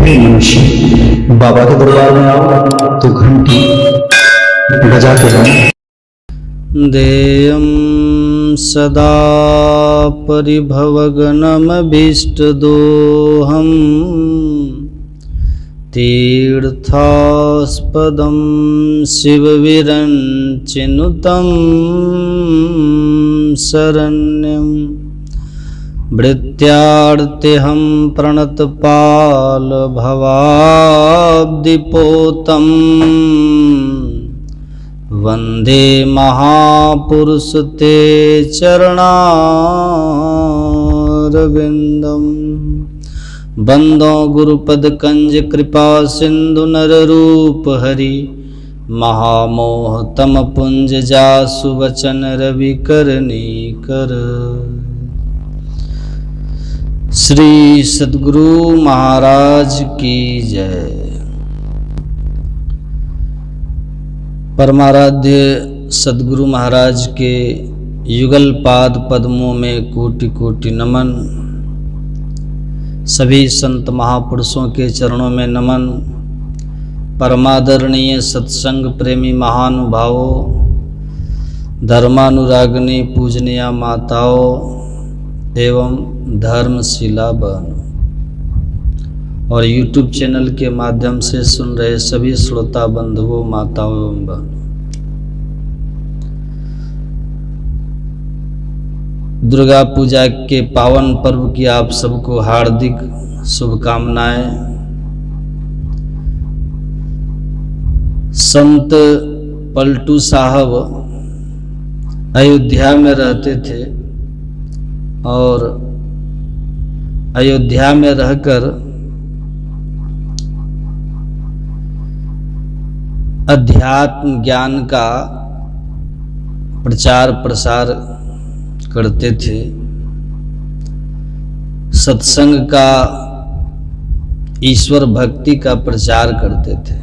हे मनुष्य, बाबा के दरबार में आओ तो घंटी बजा के लाओ। देयं सदा परिभवगणमभीष्टदोहम् तीर्थास्पदं शिवविरञ्चिनुतं शरण्यं भृत्यार्तिहं प्रणतपालभवाब्धिपोतं वन्दे महापुरुष ते चरणारविन्दम्। बंदो गुरुपद कंज कृपा सिंधु नर रूप हरि महामोह तम पुंज जासु वचन रवि करनी कर। श्री सद्गुरु महाराज की जय। परमाराध्य सद्गुरु महाराज के युगल पाद पद्मों में कोटि कोटि नमन। सभी संत महापुरुषों के चरणों में नमन। परमादरणीय सत्संग प्रेमी महानुभावों, धर्मानुरागिनी पूजनीय माताओं एवं धर्मशिला बहनों और YouTube चैनल के माध्यम से सुन रहे सभी श्रोता बंधुओं, माताओं एवं बहनों, दुर्गा पूजा के पावन पर्व की आप सबको हार्दिक शुभकामनाएं। संत पलटू साहब अयोध्या में रहते थे और अयोध्या में रहकर अध्यात्म ज्ञान का प्रचार प्रसार करते थे, सत्संग का, ईश्वर भक्ति का प्रचार करते थे।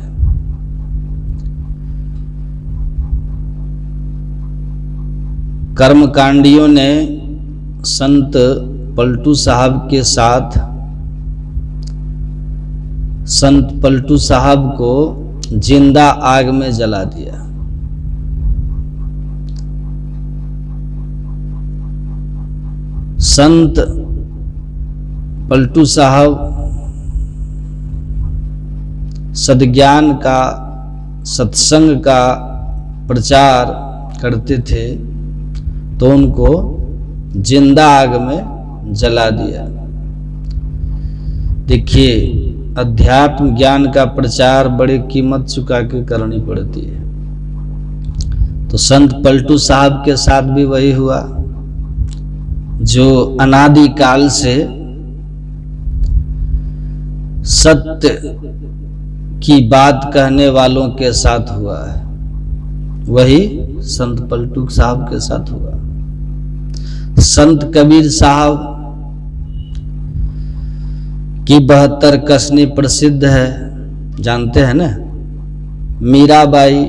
कर्मकांडियों ने संत पलटू साहब के साथ संत पलटू साहब को जिंदा आग में जला दिया। संत पलटू साहब सद्ज्ञान का, सत्संग का प्रचार करते थे तो उनको जिंदा आग में जला दिया। देखिए, अध्यात्म ज्ञान का प्रचार बड़ी कीमत चुका के करनी पड़ती है। तो संत पलटू साहब के साथ भी वही हुआ जो अनादि काल से सत्य की बात कहने वालों के साथ हुआ है, वही संत पलटू साहब के साथ हुआ। संत कबीर साहब की 72 कसनी प्रसिद्ध है, जानते हैं ना। मीराबाई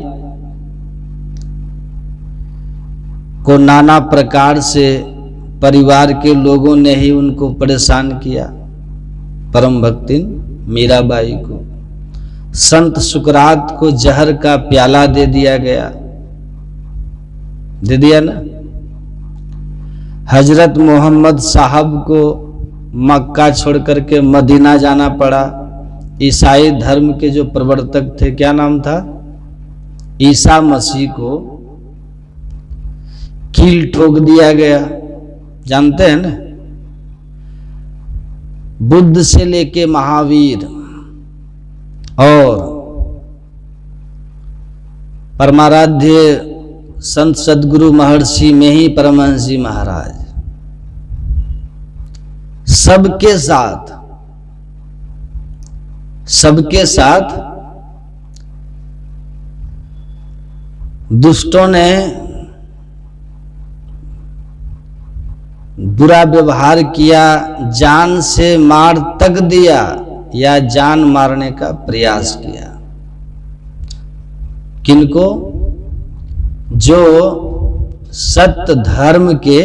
को नाना प्रकार से परिवार के लोगों ने ही उनको परेशान किया। परम भक्तिन मीराबाई को संत सुकरात को जहर का प्याला दे दिया गया, दे दिया ना। हजरत मोहम्मद साहब को मक्का छोड़ करके मदीना जाना पड़ा। ईसाई धर्म के जो प्रवर्तक थे, क्या नाम था, ईसा मसीह को कील ठोक दिया गया, जानते हैं ना। बुद्ध से लेके महावीर और परमाराध्य संत सद्गुरु महर्षि में ही परमहंस जी महाराज सबके साथ दुष्टों ने बुरा व्यवहार किया, जान से मार तक दिया या जान मारने का प्रयास किया। किनको? जो सत्य धर्म के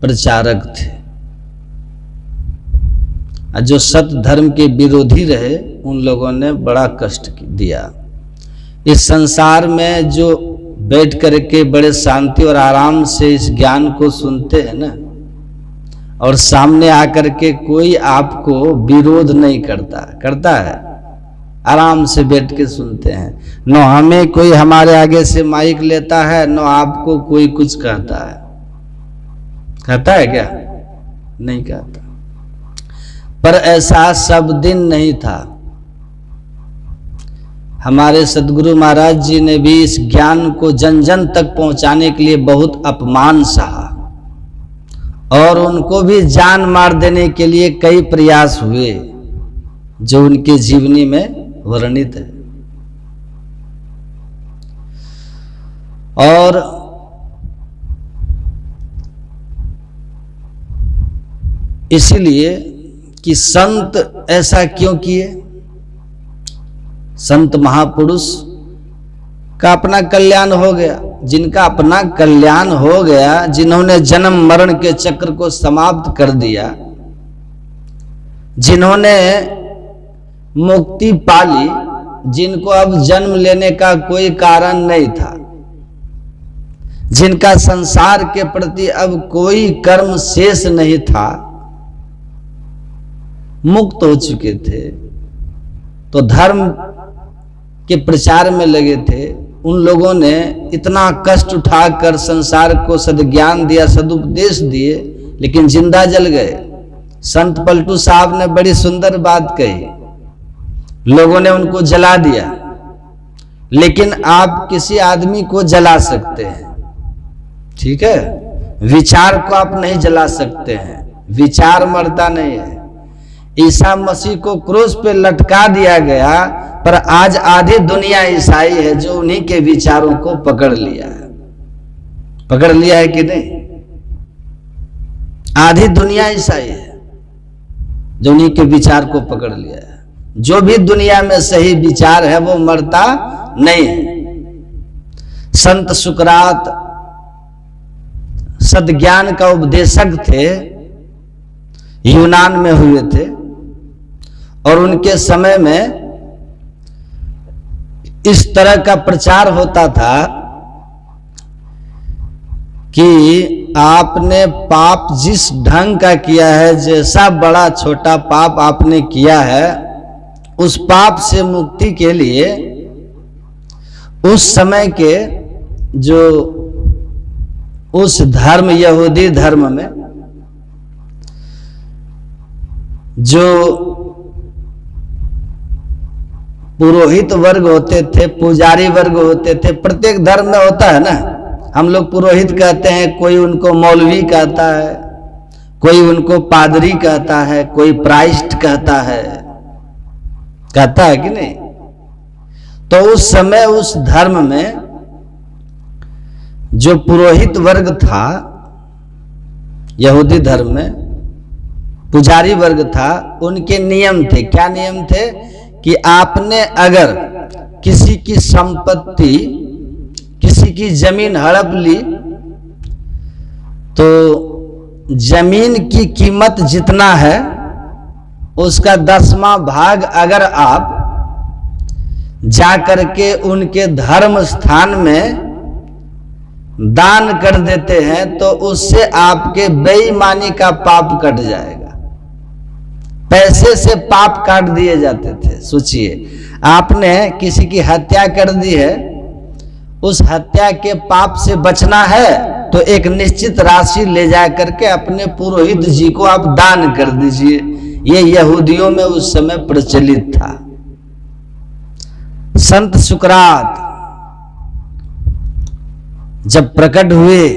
प्रचारक थे। जो सत्य धर्म के विरोधी रहे उन लोगों ने बड़ा कष्ट दिया। इस संसार में जो बैठ करके बड़े शांति और आराम से इस ज्ञान को सुनते हैं ना, और सामने आकर के कोई आपको विरोध नहीं करता है, आराम से बैठ के सुनते हैं। न हमें कोई हमारे आगे से माइक लेता है, न आपको कोई कुछ कहता है क्या? नहीं कहता। पर ऐसा सब दिन नहीं था। हमारे सद्गुरु महाराज जी ने भी इस ज्ञान को जन जन तक पहुंचाने के लिए बहुत अपमान सहा, और उनको भी जान मार देने के लिए कई प्रयास हुए जो उनके जीवनी में वर्णित है। और इसीलिए कि संत ऐसा क्यों किए? संत महापुरुष का अपना कल्याण हो गया। जिनका अपना कल्याण हो गया, जिन्होंने जन्म मरण के चक्र को समाप्त कर दिया, जिन्होंने मुक्ति पाली, जिनको अब जन्म लेने का कोई कारण नहीं था, जिनका संसार के प्रति अब कोई कर्म शेष नहीं था, मुक्त हो चुके थे, तो धर्म के प्रचार में लगे थे। उन लोगों ने इतना कष्ट उठाकर संसार को सद्ज्ञान दिया, सदुपदेश दिए, लेकिन जिंदा जल गए। संत पलटू साहब ने बड़ी सुंदर बात कही, लोगों ने उनको जला दिया, लेकिन आप किसी आदमी को जला सकते हैं, ठीक है? विचार को आप नहीं जला सकते हैं, विचार मरता नहीं है। ईसा मसीह को क्रूस पे लटका दिया गया, पर आज आधी दुनिया ईसाई है जो उन्हीं के विचारों को पकड़ लिया है कि नहीं? आधी दुनिया ईसाई है जो उन्हीं के विचार को पकड़ लिया है। जो भी दुनिया में सही विचार है वो मरता नहीं है। संत सुकरात सद्ज्ञान का उपदेशक थे, यूनान में हुए थे, और उनके समय में इस तरह का प्रचार होता था कि आपने पाप जिस ढंग का किया है, जैसा बड़ा छोटा पाप आपने किया है, उस पाप से मुक्ति के लिए उस समय के जो उस धर्म, यहूदी धर्म में जो पुरोहित वर्ग होते थे, पुजारी वर्ग होते थे, प्रत्येक धर्म में होता है ना। हम लोग पुरोहित कहते हैं, कोई उनको मौलवी कहता है, कोई उनको पादरी कहता है, कोई प्राइस्ट कहता है कि नहीं? तो उस समय उस धर्म में जो पुरोहित वर्ग था, यहूदी धर्म में पुजारी वर्ग था, उनके नियम थे। क्या नियम थे? कि आपने अगर किसी की संपत्ति, किसी की जमीन हड़प ली, तो जमीन की कीमत जितना है उसका 10वां भाग अगर आप जा करके उनके धर्म स्थान में दान कर देते हैं, तो उससे आपके बेईमानी का पाप कट जाएगा। पैसे से पाप काट दिए जाते थे। सोचिए, आपने किसी की हत्या कर दी है, उस हत्या के पाप से बचना है तो एक निश्चित राशि ले जा करके अपने पुरोहित जी को आप दान कर दीजिए। ये यहूदियों में उस समय प्रचलित था। संत सुकरात जब प्रकट हुए,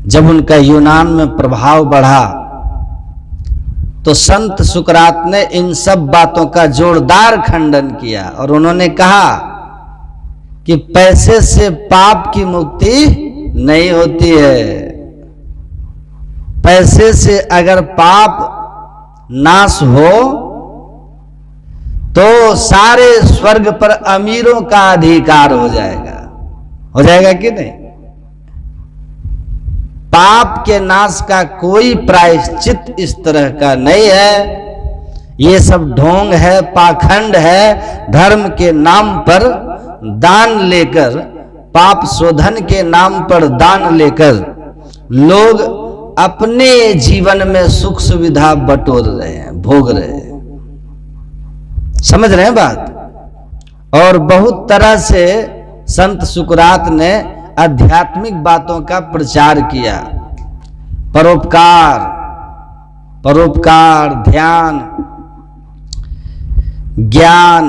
जब उनका यूनान में प्रभाव बढ़ा, तो संत सुकरात ने इन सब बातों का जोरदार खंडन किया और उन्होंने कहा कि पैसे से पाप की मुक्ति नहीं होती है। पैसे से अगर पाप नाश हो तो सारे स्वर्ग पर अमीरों का अधिकार हो जाएगा कि नहीं? पाप के नाश का कोई प्रायश्चित इस तरह का नहीं है। ये सब ढोंग है, पाखंड है। धर्म के नाम पर दान लेकर, पाप शोधन के नाम पर दान लेकर लोग अपने जीवन में सुख सुविधा बटोर रहे हैं, भोग रहे हैं। समझ रहे हैं बात? और बहुत तरह से संत सुकरात ने आध्यात्मिक बातों का प्रचार किया। परोपकार, ध्यान, ज्ञान,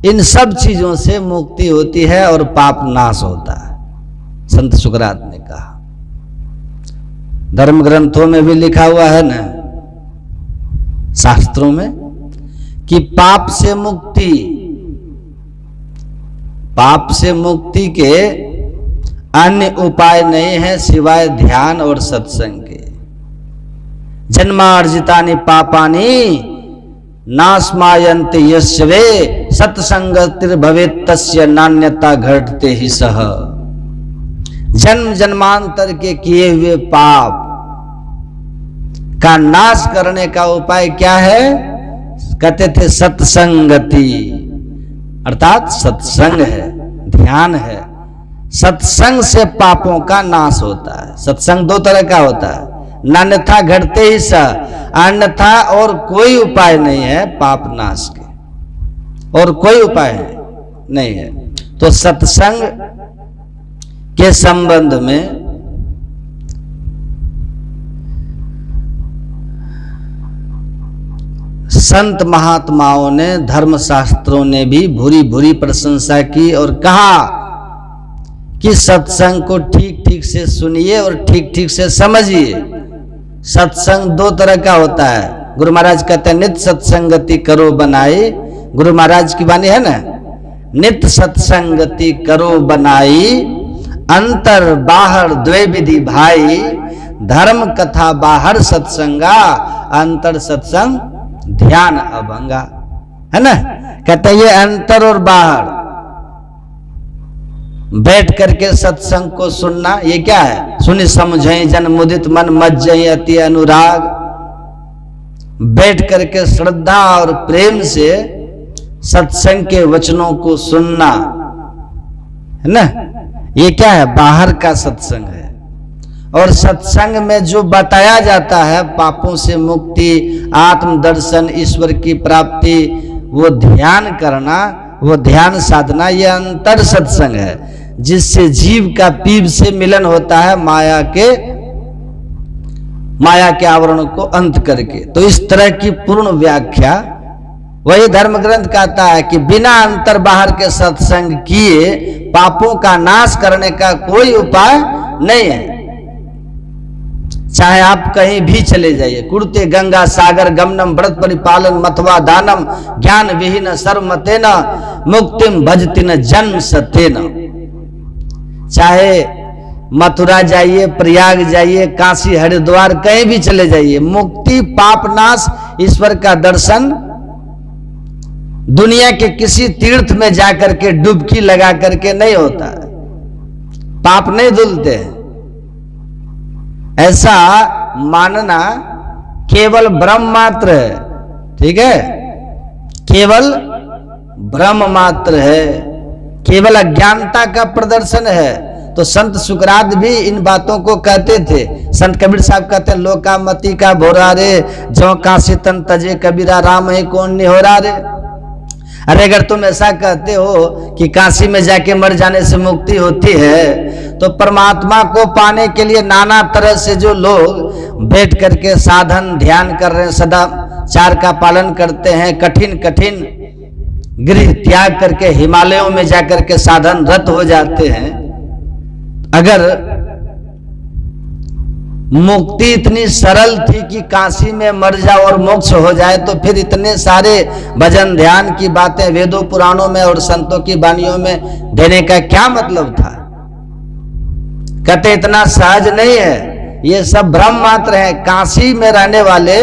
इन सब चीजों से मुक्ति होती है और पाप नाश होता है, संत सुकरात ने कहा। धर्म ग्रंथों में भी लिखा हुआ है ना, शास्त्रों में, कि पाप से मुक्ति के अन्य उपाय नहीं है सिवाय ध्यान और सत्संग के। जन्मार्जितानि पापानि नाशमायन्ते यस्वे सत्संगतिर्भवेत् तस्य नान्यता घटते ही सह। जन्म जन्मांतर के किए हुए पाप का नाश करने का उपाय क्या है? कहते थे सत्संगति, अर्थात सत्संग है, ध्यान है। सत्संग से पापों का नाश होता है। सत्संग दो तरह का होता है, नान्यथा घटते ही स, अन्यथा और कोई उपाय नहीं है पाप नाश के, और कोई उपाय नहीं है। तो सत्संग के संबंध में संत महात्माओं ने, धर्मशास्त्रों ने भी भूरी भूरी प्रशंसा की और कहा कि सत्संग को ठीक ठीक से सुनिए और ठीक ठीक से समझिए। सत्संग दो तरह का होता है। गुरु महाराज कहते हैं नित्य सत्संगति करो बनाई, गुरु महाराज की वाणी है ना, नित्य सत्संगति करो बनाई, अंतर बाहर द्वे विधि भाई, धर्म कथा बाहर सत्संगा, अंतर सत्संग ध्यान अभंगा, है ना। कहते ये अंतर और बाहर बैठ करके सत्संग को सुनना, ये क्या है? सुनि समझे जन मुदित मन मज्जहि अति अनुराग। बैठ करके श्रद्धा और प्रेम से सत्संग के वचनों को सुनना, है ना, ये क्या है? बाहर का सत्संग है। और सत्संग में जो बताया जाता है, पापों से मुक्ति, आत्मदर्शन, ईश्वर की प्राप्ति, वो ध्यान करना, वो ध्यान साधना, ये अंतर सत्संग है, जिससे जीव का पीव से मिलन होता है माया के आवरण को अंत करके। तो इस तरह की पूर्ण व्याख्या वही धर्म ग्रंथ कहता है कि बिना अंतर बाहर के सत्संग किए पापों का नाश करने का कोई उपाय नहीं है। चाहे आप कहीं भी चले जाइए, कुरुते गंगा सागर गमनम, व्रत परिपालन मथवा दानम, ज्ञान विहीन सर्वमतेन मुक्तिम भजतिन जन्म सतेन। चाहे मथुरा जाइए, प्रयाग जाइए, काशी, हरिद्वार, कहीं भी चले जाइए, मुक्ति, पापनाश, ईश्वर का दर्शन दुनिया के किसी तीर्थ में जाकर के डुबकी लगा करके नहीं होता है। पाप नहीं धुलते हैं, ऐसा मानना केवल ब्रह्म मात्र है। ठीक है, केवल ब्रह्म मात्र है, केवल अज्ञानता का प्रदर्शन है। तो संत सुकरात भी इन बातों को कहते थे। संत कबीर साहब कहते हैं लोका मती का भोरा रे, जो काशी तन तजे कबीरा, राम ही कौन निहोरा रे। अरे अगर तुम ऐसा कहते हो कि काशी में जाके मर जाने से मुक्ति होती है, तो परमात्मा को पाने के लिए नाना तरह से जो लोग बैठ करके साधन ध्यान कर रहे हैं, सदाचार का पालन करते हैं, कठिन कठिन गृह त्याग करके हिमालयों में जाकर के साधन रत हो जाते हैं, अगर मुक्ति इतनी सरल थी कि काशी में मर जाओ और मोक्ष हो जाए, तो फिर इतने सारे भजन ध्यान की बातें वेदों पुराणों में और संतों की वाणियों में देने का क्या मतलब था? कहते इतना सहज नहीं है, ये सब भ्रम मात्र है। काशी में रहने वाले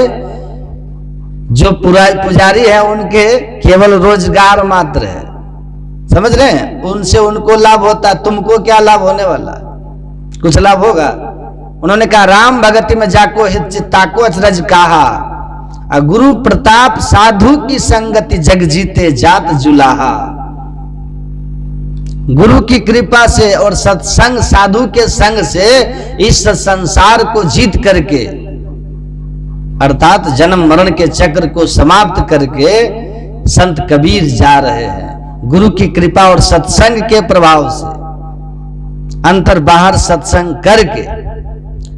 जो पुजारी है उनके केवल रोजगार मात्र है, समझ रहे हैं, उनसे उनको लाभ होता है। तुमको क्या लाभ होने वाला? कुछ लाभ होगा? उन्होंने कहा राम भगति में जाको हित चित्ताको अचरज कहा, गुरु प्रताप साधु की संगति जग जीते जात जुलाहा। गुरु की कृपा से और सत्संग साधु के संग से इस संसार को जीत करके, अर्थात जन्म मरण के चक्र को समाप्त करके संत कबीर जा रहे हैं। गुरु की कृपा और सत्संग के प्रभाव से अंतर बाहर सत्संग करके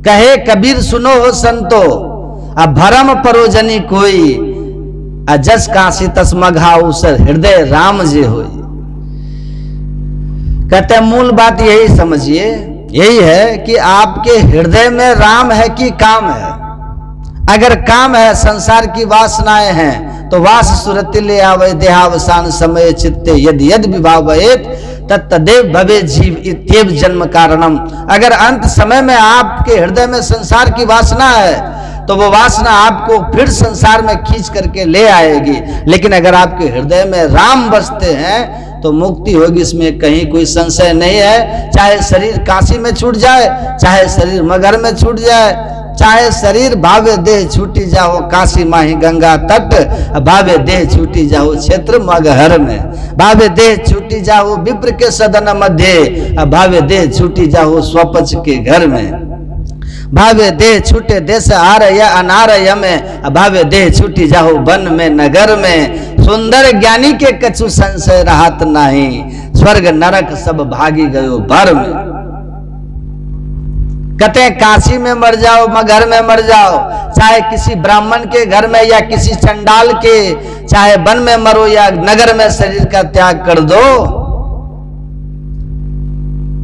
कहे कबीर सुनो हो संतो, अब भरम परोजनी कोई, अजस काशी तस मघाऊ सर हृदय राम जे होई। कहते हैं मूल बात यही समझिए, यही है कि आपके हृदय में राम है कि काम है। अगर काम है, संसार की वासनाएं हैं, तो वास सुरति ले आवे देहावसान समय चित्ते यद यद विभावयेत तत्तदेव भवे जीव इत्येव जन्म कारणम। अगर अंत समय में आपके हृदय में संसार की वासना है तो वो वासना आपको फिर संसार में खींच करके ले आएगी। लेकिन अगर आपके हृदय में राम बसते हैं तो मुक्ति होगी, इसमें कहीं कोई संशय नहीं है। चाहे शरीर काशी में छूट जाए, चाहे शरीर मगर में छूट जाए, चाहे शरीर भावे देह छूटी जाओ काशी माही गंगा तट, भावे देह छूटी जाओ क्षेत्र मगहर में, भावे देह छूटी जाओ विप्र के सदन मध्य, भावे देह छूटी जाओ स्वपच के घर में, भावे देह छूटे देश आरय अनारय में, भावे देह छूटी जाओ वन में नगर में। सुंदर ज्ञानी के कछु संशय रहत नहीं, स्वर्ग नरक सब भागी गयो भर में। कहते हैं काशी में मर जाओ, मगर में मर जाओ, चाहे किसी ब्राह्मण के घर में या किसी चंडाल के, चाहे वन में मरो या नगर में शरीर का त्याग कर दो।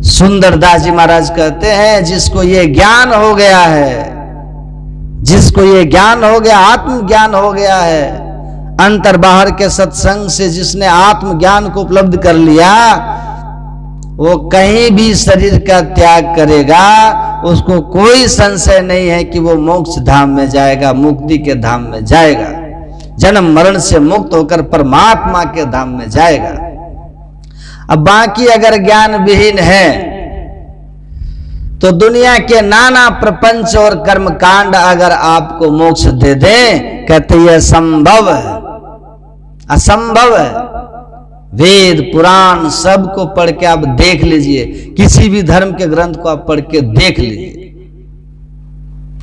सुंदरदास जी महाराज कहते हैं जिसको ये ज्ञान हो गया है, जिसको ये ज्ञान हो गया, आत्मज्ञान हो गया है, अंतर बाहर के सत्संग से जिसने आत्मज्ञान को उपलब्ध कर लिया, वो कहीं भी शरीर का त्याग करेगा, उसको कोई संशय नहीं है कि वो मोक्ष धाम में जाएगा, मुक्ति के धाम में जाएगा, जन्म मरण से मुक्त होकर परमात्मा के धाम में जाएगा। अब बाकी अगर ज्ञान विहीन है तो दुनिया के नाना प्रपंच और कर्म कांड अगर आपको मोक्ष दे दें, कहते ये असंभव है, असंभव है। वेद पुराण सबको पढ़ के आप देख लीजिए, किसी भी धर्म के ग्रंथ को आप पढ़ के देख लीजिए,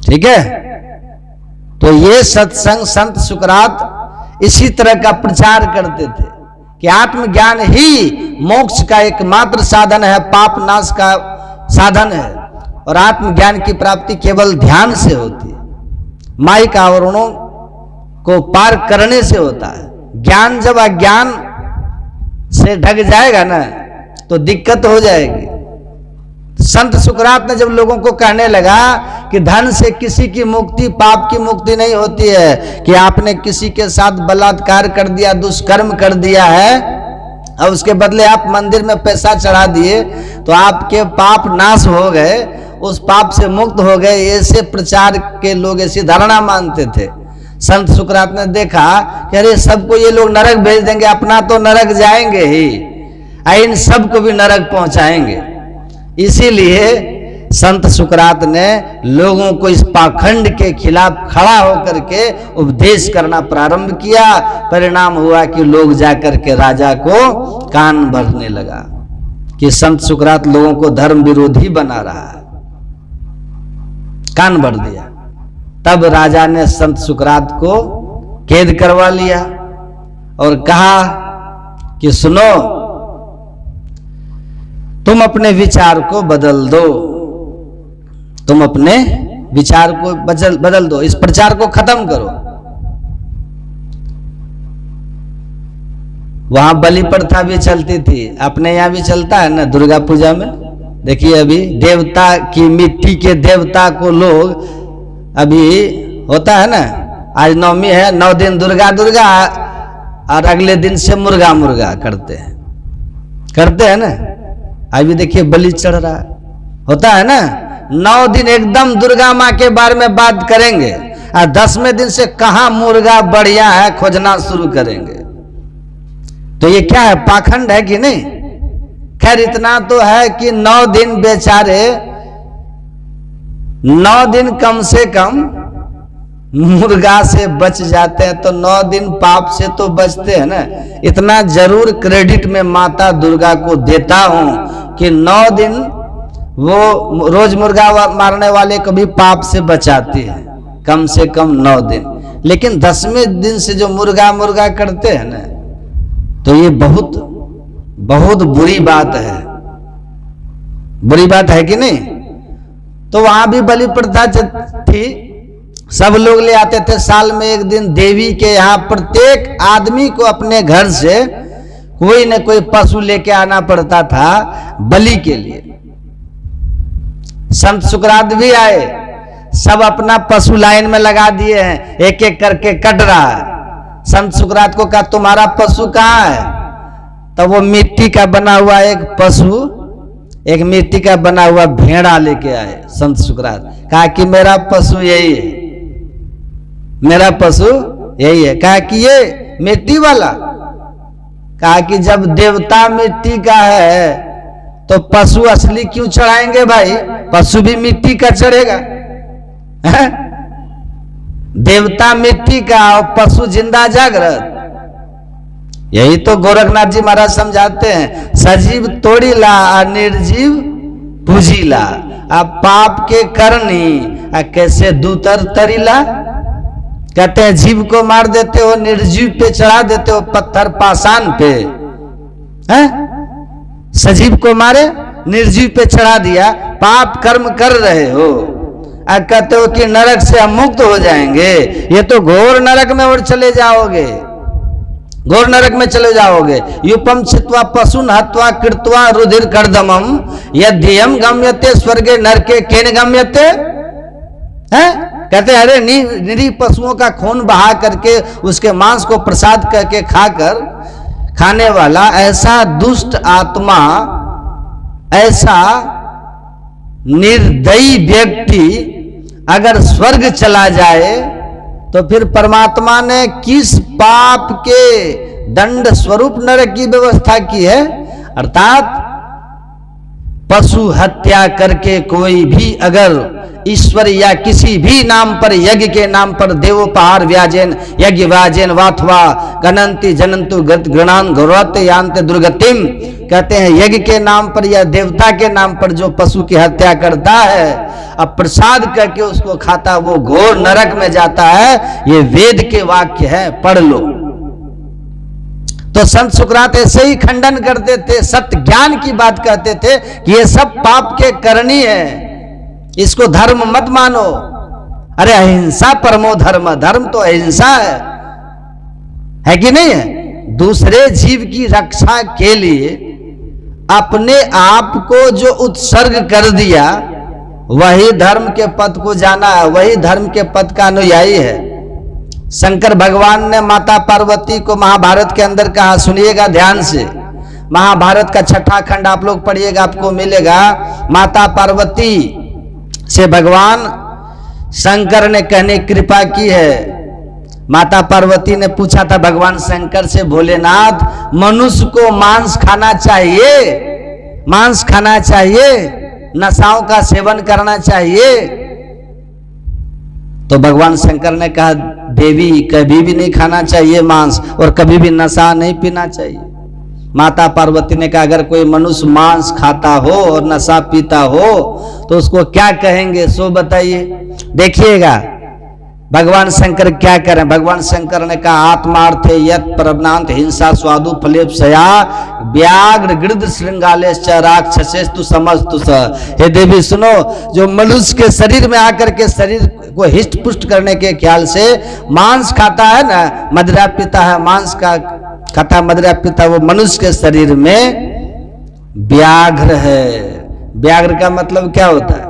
ठीक है। तो ये सत्संग संत सुकरात इसी तरह का प्रचार करते थे कि आत्मज्ञान ही मोक्ष का एकमात्र साधन है, पाप नाश का साधन है, और आत्मज्ञान की प्राप्ति केवल ध्यान से होती है, माइक आवरणों को पार करने से होता है। ज्ञान जब अज्ञान से ढक जाएगा ना तो दिक्कत हो जाएगी। संत सुकरात ने जब लोगों को कहने लगा कि धन से किसी की मुक्ति, पाप की मुक्ति नहीं होती है, कि आपने किसी के साथ बलात्कार कर दिया, दुष्कर्म कर दिया है और उसके बदले आप मंदिर में पैसा चढ़ा दिए तो आपके पाप नाश हो गए, उस पाप से मुक्त हो गए, ऐसे प्रचार के लोग ऐसी धारणा मानते थे। संत सुकरात ने देखा कि अरे सबको ये लोग नरक भेज देंगे, अपना तो नरक जाएंगे ही, इन सबको भी नरक पहुंचाएंगे। इसीलिए संत सुकरात ने लोगों को इस पाखंड के खिलाफ खड़ा होकर के उपदेश करना प्रारंभ किया। परिणाम हुआ कि लोग जाकर के राजा को कान भरने लगा कि संत सुकरात लोगों को धर्म विरोधी बना रहा है, कान भर दिया। तब राजा ने संत सुकरात को कैद करवा लिया और कहा कि सुनो, तुम अपने विचार को बदल दो, तुम अपने विचार को बदल दो, इस प्रचार को खत्म करो। वहां बलि प्रथा भी चलती थी, अपने यहां भी चलता है ना, दुर्गा पूजा में देखिए, अभी देवता की मिट्टी के देवता को लोग, अभी होता है ना, आज नवमी है, 9 दिन दुर्गा दुर्गा, और अगले दिन से मुर्गा मुर्गा करते हैं ना। अभी देखिए बलि चढ़ रहा है, होता है ना, 9 दिन एकदम दुर्गा माँ के बारे में बात करेंगे, और 10वें दिन से कहाँ मुर्गा बढ़िया है खोजना शुरू करेंगे। तो ये क्या है, पाखंड है कि नहीं? खैर इतना तो है कि 9 दिन बेचारे 9 दिन कम से कम मुर्गा से बच जाते हैं, तो 9 दिन पाप से तो बचते हैं ना। इतना जरूर क्रेडिट में माता दुर्गा को देता हूं कि 9 दिन वो रोज मुर्गा मारने वाले को भी पाप से बचाती है, कम से कम 9 दिन। लेकिन 10वें दिन से जो मुर्गा करते हैं ना, तो ये बहुत बहुत बुरी बात है। बुरी बात है कि नहीं? तो वहां भी बलि प्रथा थी, सब लोग ले आते थे। साल में एक दिन देवी के यहाँ प्रत्येक आदमी को अपने घर से कोई न कोई पशु लेके आना पड़ता था बलि के लिए। संत सुकरात भी आए, सब अपना पशु लाइन में लगा दिए हैं, एक एक करके कट रहा है। संत सुकरात को कहा तुम्हारा पशु कहाँ है? तो वो मिट्टी का बना हुआ एक पशु, एक मिट्टी का बना हुआ भेड़ा लेके आए संत सुकरात। कहा कि मेरा पशु यही है, मेरा पशु यही है। कहा कि ये मिट्टी वाला? कहा कि जब देवता मिट्टी का है तो पशु असली क्यों चढ़ाएंगे भाई? पशु भी मिट्टी का चढ़ेगा है? देवता मिट्टी का और पशु जिंदा जागृत। यही तो गोरखनाथ जी महाराज समझाते हैं, सजीव तोड़ी ला और निर्जीव पूजी ला। अब पाप के करनी कैसे दूतर तरीला। कहते हैं जीव को मार देते हो, निर्जीव पे चढ़ा देते हो पत्थर पाषाण पे, है? सजीव को मारे, निर्जीव पे चढ़ा दिया, पाप कर्म कर रहे हो। कहते हो कि नरक से हम मुक्त हो जाएंगे, ये तो घोर नरक में और चले जाओगे, घोर नरक में चले जाओगे। युपम छित्वा पशुन हत्वा कृत्वा रुधिर कर्दमम यद्यम गम्यते स्वर्गे नरके केन गम्यते। हैं? कहते हैं अरे निरीह पशुओं का खून बहा करके उसके मांस को प्रसाद करके खाकर खाने वाला ऐसा दुष्ट आत्मा, ऐसा निर्दयी व्यक्ति अगर स्वर्ग चला जाए तो फिर परमात्मा ने किस पाप के दंड स्वरूप नरक की व्यवस्था की है? अर्थात पशु हत्या करके कोई भी अगर ईश्वर या किसी भी नाम पर, यज्ञ के नाम पर देवोपहार व्याजेन यज्ञ व्याजेन वाथवा गणंती जनंतु गणान गौरवत यांत दुर्गतिम। कहते हैं यज्ञ के नाम पर या देवता के नाम पर जो पशु की हत्या करता है, अब प्रसाद करके उसको खाता, वो घोर नरक में जाता है। ये वेद के वाक्य है, पढ़ लो। तो संत सुकरात ऐसे ही खंडन करते थे, सत्य ज्ञान की बात कहते थे कि ये सब पाप के करनी है, इसको धर्म मत मानो। अरे अहिंसा परमो धर्म, धर्म तो अहिंसा है कि नहीं है? दूसरे जीव की रक्षा के लिए अपने आप को जो उत्सर्ग कर दिया, वही धर्म के पथ को जाना है, वही धर्म के पथ का अनुयायी है। शंकर भगवान ने माता पार्वती को महाभारत के अंदर कहा, सुनिएगा ध्यान से, महाभारत का 6वां खंड आप लोग पढ़िएगा, आपको मिलेगा। माता पार्वती से भगवान शंकर ने कहने कृपा की है। माता पार्वती ने पूछा था भगवान शंकर से, भोलेनाथ मनुष्य को मांस खाना चाहिए, मांस खाना चाहिए, नशाओं का सेवन करना चाहिए? तो भगवान शंकर ने कहा, देवी कभी भी नहीं खाना चाहिए मांस, और कभी भी नशा नहीं पीना चाहिए। माता पार्वती ने कहा, अगर कोई मनुष्य मांस खाता हो और नशा पीता हो तो उसको क्या कहेंगे, सो बताइए। देखिएगा भगवान शंकर क्या करें। भगवान शंकर ने कहा, आत्मार्थे यत परमनांत हिंसा स्वादु फलेप्सया व्याघ्र गृध श्रृंगाले राक्षसेस तु समस्तु स। हे देवी सुनो, जो मनुष्य के शरीर में आकर के शरीर को हिष्ट पुष्ट करने के ख्याल से मांस खाता है ना, मदिरा पीता है, मांस का खाता मदिरा पीता, वो मनुष्य के शरीर में व्याघ्र है। व्याघ्र का मतलब क्या होता है?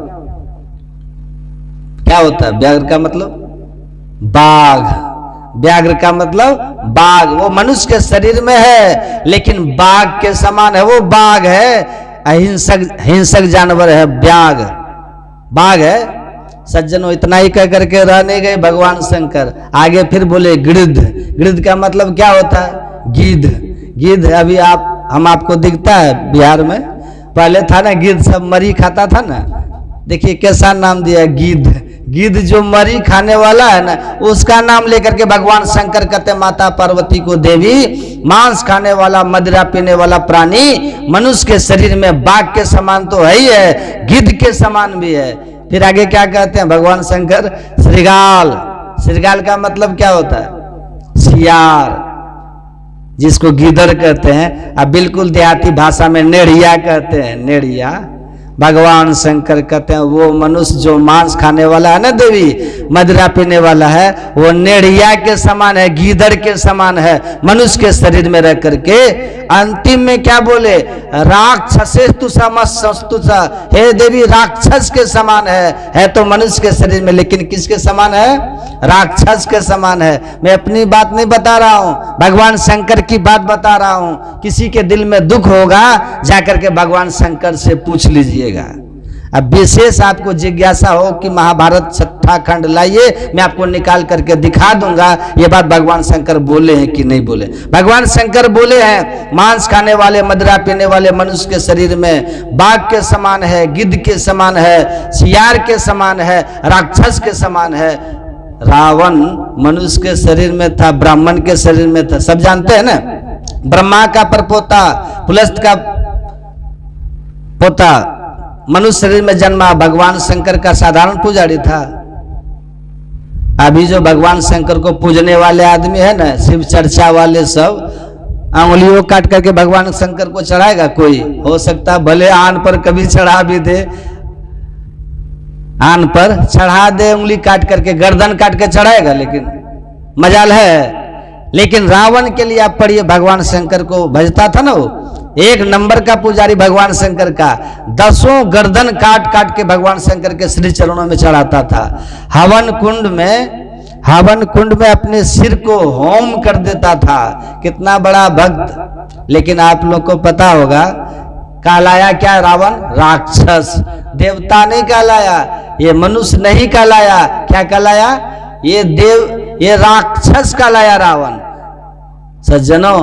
क्या होता है व्याघ्र का मतलब? बाघ। व्याघ्र का मतलब बाघ। वो मनुष्य के शरीर में है लेकिन बाघ के समान है, वो बाघ है, अहिंसक हिंसक जानवर है व्याघ, बाघ है। सज्जनों, इतना ही कह करके रहने गए भगवान शंकर। आगे फिर बोले गिद्ध। गिद्ध का मतलब क्या होता है? गिद्ध। गिद्ध अभी हम आपको दिखता है बिहार में, पहले था ना गिद्ध, सब मरी खाता था ना, देखिए कैसा नाम दिया, गिद्ध। गिद्ध जो मरी खाने वाला है ना, उसका नाम लेकर के भगवान शंकर कहते माता पार्वती को देवी। मांस खाने वाला, मदिरा पीने वाला प्राणी मनुष्य के शरीर में बाघ के समान तो है ही है, गिद्ध के समान भी है। फिर आगे क्या कहते हैं भगवान शंकर? श्रृगाल। श्रृगाल का मतलब क्या होता है? सियार, जिसको गिदड़ कहते हैं। अब बिल्कुल देहाती भाषा में नेड़िया कहते हैं, नेड़िया। भगवान शंकर कहते हैं वो मनुष्य जो मांस खाने वाला है ना देवी, मदिरा पीने वाला है, वो नेड़िया के समान है, गीदड़ के समान है, मनुष्य के शरीर में रह करके। अंतिम में क्या बोले? राक्षसे तु समस्तुसा, हे देवी राक्षस के समान है तो मनुष्य के शरीर में, लेकिन किसके समान है? राक्षस के समान है। मैं अपनी बात नहीं बता रहा हूं, भगवान शंकर की बात बता रहा हूं। किसी के दिल में दुख होगा, जाकर के भगवान शंकर से पूछ लीजिएगा। अब विशेष आपको जिज्ञासा हो कि महाभारत छठा खंड लाइए, मैं आपको निकाल करके दिखा दूंगा ये बात भगवान शंकर बोले हैं कि नहीं बोले। भगवान शंकर बोले हैं मांस खाने वाले, मदिरा पीने वाले मनुष्य के शरीर में बाघ के समान है, गिद्ध के समान है, सियार के समान है, राक्षस के समान है। रावण मनुष्य के शरीर में था, ब्राह्मण के शरीर में था, सब जानते हैं ना। ब्रह्मा का परपोता, पुलस्त का पोता मनुष्य शरीर में जन्मा। भगवान शंकर का साधारण पुजारी था। अभी जो भगवान शंकर को पूजने वाले आदमी है ना, शिव चर्चा वाले, सब अंगुलियों काट करके भगवान शंकर को चढ़ाएगा कोई? हो सकता भले आन पर कभी चढ़ा भी दे, आन पर चढ़ा दे, उंगली काट करके, गर्दन काट के चढ़ाएगा, लेकिन मजाल है। लेकिन रावण के लिए आप पढ़िए, भगवान शंकर को भजता था ना, वो एक नंबर का पुजारी भगवान शंकर का। 10 गर्दन काट काट के भगवान शंकर के श्री चरणों में चढ़ाता था। हवन कुंड में अपने सिर को होम कर देता था। कितना बड़ा भक्त। लेकिन आप लोग को पता होगा कहलाया क्या? रावण राक्षस, देवता नहीं कहलाया, ये मनुष्य नहीं कहलाया। क्या कहलाया? ये राक्षस कहलाया रावण। सज्जनों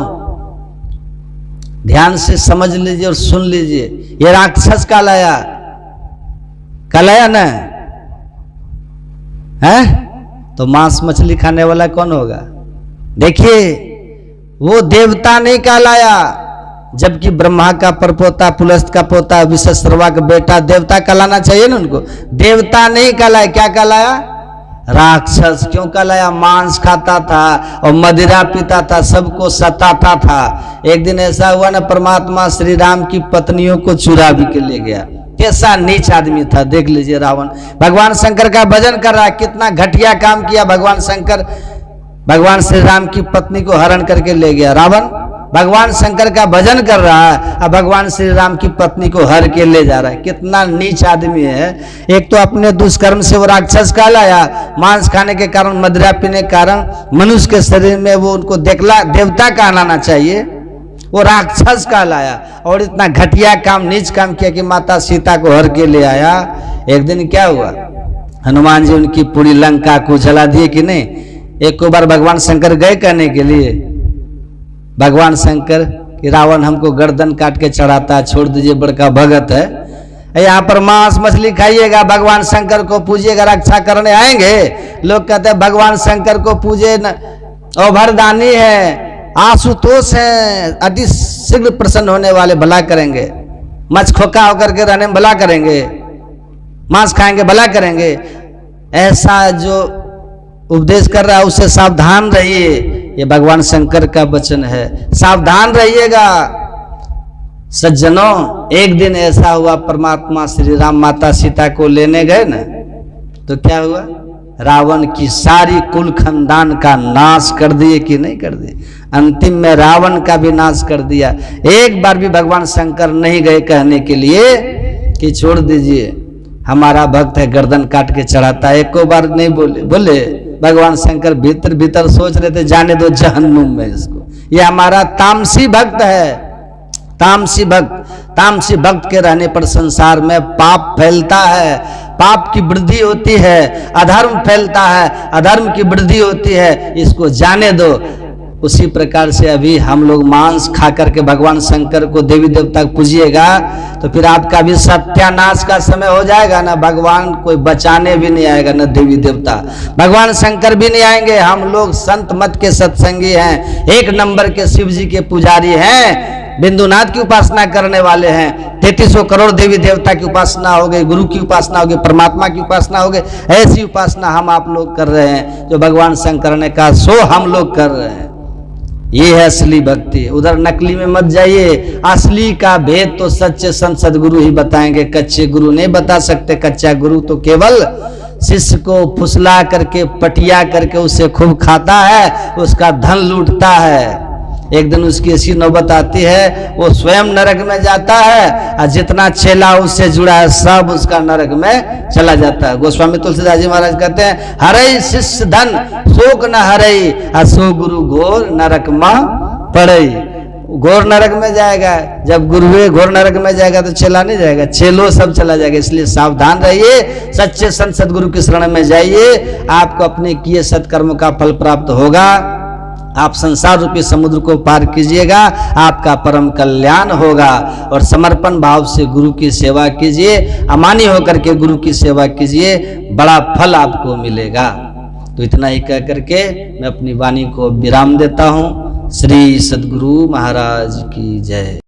ध्यान से समझ लीजिए और सुन लीजिए, ये राक्षस कहलाया ना है? तो मांस मछली खाने वाला कौन होगा? देखिए वो देवता नहीं कहलाया, जबकि ब्रह्मा का परपोता, पुलस्त का पोता, विश्वश्रवा का बेटा देवता कहलाना चाहिए ना उनको। देवता नहीं कहलाया, क्या कहलाया? राक्षस। क्यों कहलाया? मांस खाता था और मदिरा पीता था, सबको सताता था। एक दिन ऐसा हुआ ना, परमात्मा श्री राम की पत्नियों को चुरा भी के ले गया। कैसा नीच आदमी था, देख लीजिए रावण। भगवान शंकर का भजन कर रहा है, कितना घटिया काम किया भगवान शंकर। भगवान श्री राम की पत्नी को हरण करके ले गया रावण। भगवान शंकर का भजन कर रहा है, अब भगवान श्री राम की पत्नी को हर के ले जा रहा है। कितना नीच आदमी है। एक तो अपने दुष्कर्म से वो राक्षस कहलाया, मांस खाने के कारण, मदिरा पीने के कारण मनुष्य के शरीर में वो उनको देवता कहलाना चाहिए, वो राक्षस कहलाया। और इतना घटिया काम, नीच काम किया कि माता सीता को हर के ले आया। एक दिन क्या हुआ, हनुमान जी उनकी पूरी लंका को जला दिए कि नहीं। एक बार भगवान शंकर गए कहने के लिए, भगवान शंकर कि रावण हमको गर्दन काट के चढ़ाता है, छोड़ दीजिए, बड़का भगत है। यहाँ पर मांस मछली खाइएगा, भगवान शंकर को पूजिएगा, रक्षा करने आएंगे। लोग कहते हैं भगवान शंकर को पूजे न, औभरदानी है, आशुतोष है, अति शीघ्र प्रसन्न होने वाले, भला करेंगे। मच खोखा होकर के रहने में भला करेंगे, मांस खाएंगे भला करेंगे। ऐसा जो उपदेश कर रहा है उससे सावधान रहिए। ये भगवान शंकर का वचन है, सावधान रहिएगा सज्जनों। एक दिन ऐसा हुआ, परमात्मा श्री राम माता सीता को लेने गए ना, तो क्या हुआ? रावण की सारी कुल खानदान का नाश कर दिए कि नहीं कर दिए? अंतिम में रावण का भी नाश कर दिया। एक बार भी भगवान शंकर नहीं गए कहने के लिए कि छोड़ दीजिए, हमारा भक्त है, गर्दन काट के चढ़ाता है। एक बार नहीं बोले भगवान शंकर भीतर भीतर सोच रहे थे जाने दो जहन्नुम में इसको, ये हमारा तामसी भक्त है। तामसी भक्त के रहने पर संसार में पाप फैलता है, पाप की वृद्धि होती है, अधर्म फैलता है, अधर्म की वृद्धि होती है, इसको जाने दो। उसी प्रकार से अभी हम लोग मांस खा करके भगवान शंकर को देवी देवता को पूजिएगा तो फिर आपका भी सत्यानाश का समय हो जाएगा ना। भगवान कोई बचाने भी नहीं आएगा, ना देवी देवता, भगवान शंकर भी नहीं आएंगे। हम लोग संत मत के सत्संगी हैं, 1 नंबर के शिव जी के पुजारी हैं, बिंदुनाथ की उपासना करने वाले हैं। 3300 करोड़ देवी देवता की उपासना हो गई, गुरु की उपासना हो गई, परमात्मा की उपासना हो गई। ऐसी उपासना हम आप लोग कर रहे हैं जो भगवान शंकर ने कहा, सो हम लोग कर रहे हैं। ये है असली भक्ति। उधर नकली में मत जाइए। असली का भेद तो सच्चे संत सदगुरु ही बताएंगे, कच्चे गुरु नहीं बता सकते। कच्चा गुरु तो केवल शिष्य को फुसला करके, पटिया करके उससे खूब खाता है, उसका धन लूटता है। एक दिन उसकी ऐसी नौबत आती है, वो स्वयं नरक में जाता है और जितना चेला उससे जुड़ा है सब उसका नरक में चला जाता है। गोस्वामी तुलसीदास जी महाराज कहते हैं, हरई शिष्य धन शोक न हरई, असो गुरु घोर नरक में पड़ई। घोर नरक में जाएगा, जब गुरुए घोर नरक में जाएगा तो चेला नहीं जाएगा, चेलो सब चला जाएगा। इसलिए सावधान रहिए, सच्चे संत सदगुरु की शरण में जाइए, आपको अपने किए सत्कर्म का फल प्राप्त होगा। आप संसार रूपी समुद्र को पार कीजिएगा, आपका परम कल्याण होगा। और समर्पण भाव से गुरु की सेवा कीजिए, अमानी होकर के गुरु की सेवा कीजिए, बड़ा फल आपको मिलेगा। तो इतना ही कह करके मैं अपनी वाणी को विराम देता हूँ। श्री सद्गुरु महाराज की जय।